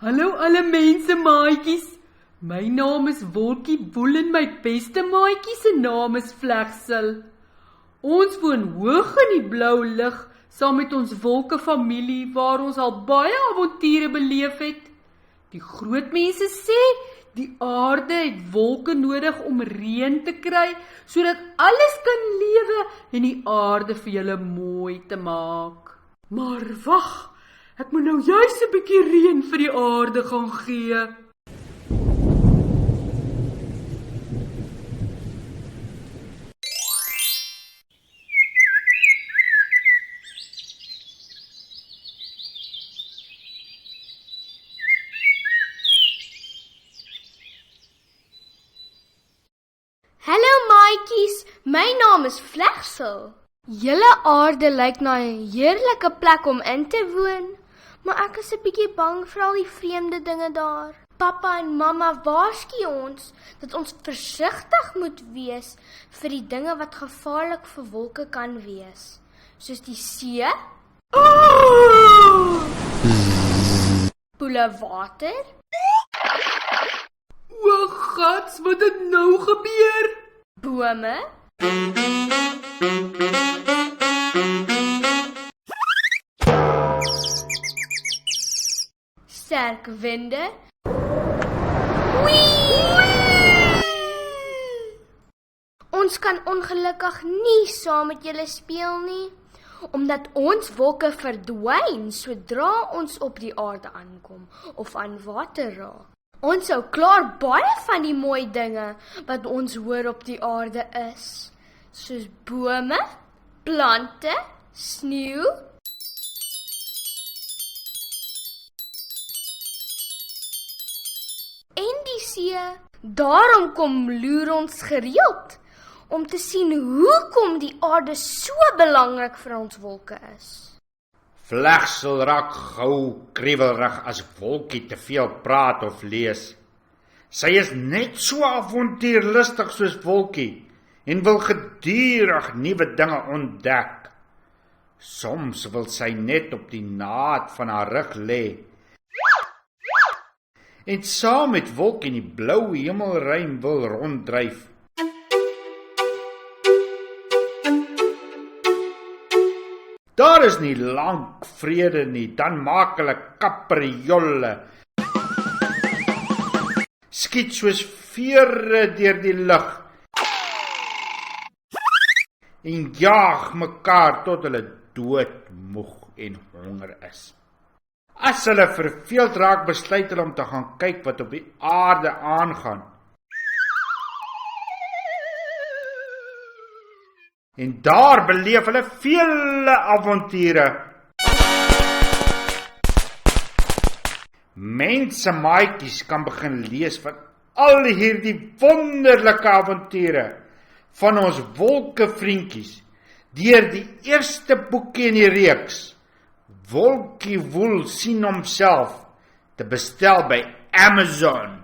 Hallo alle mense maatjies. My naam is Wolkie Woel en my beste maatjie se naam is Vlegsel. Ons woon hoog in die blou lug saam met ons wolke familie waar ons al baie avonture beleef het. Die groot mense sê die aarde het wolke nodig om reën te kry sodat alles kan lewe en die aarde vir julle mooi te maak. Maar wag, ek moet nou juis 'n bietjie reën vir die aarde gaan gee. Hallo maatjies, my naam is Vlegsel. Julle aarde lyk na 'n heerlike plek om in te woon, maar ek is 'n bietjie bang vir al die vreemde dinge daar. Pappa en mamma waarsku ons dat ons versigtig moet wees vir die dinge wat gevaarlik vir wolke kan wees, soos die see, poele water, O gats, wat het nou gebeur? bome, sterk winde, Ons kan ongelukkig nie saam met julle speel nie, omdat ons wolke verdwyn sodra ons op die aarde aankom of aan water raak. Ons sou klaar baie van die mooi dinge wat ons hoor op die aarde is, soos bome, plante, sneeu, en die see. Daarom kom loer ons gereeld om te sien hoekom die aarde so belangrik vir ons wolke is. Vlegsel raak gou kriewelrig as Wolkie te veel praat of lees. Sy is net so avontuurlustig soos Wolkie en wil gedurig nuwe dinge ontdek. Soms wil sy net op die naad van haar rug lê en saam met Wolkie in die blou hemelruim wil ronddryf. Daar is nie lank vrede nie, dan maak hulle kapriolle. Skiet soos vere deur die lug en jaag mekaar tot hulle doodmoeg en honger is. As hulle verveeld raak, besluit hulle om te gaan kyk wat op die aarde aangaan. En daar beleef hulle vele avonture. Mense maatjies kan begin lees van al hierdie wonderlike avonture van ons wolkevriendjies deur die eerste boekie in die reeks, Wolkie Woel sien homself, te bestel by Amazon.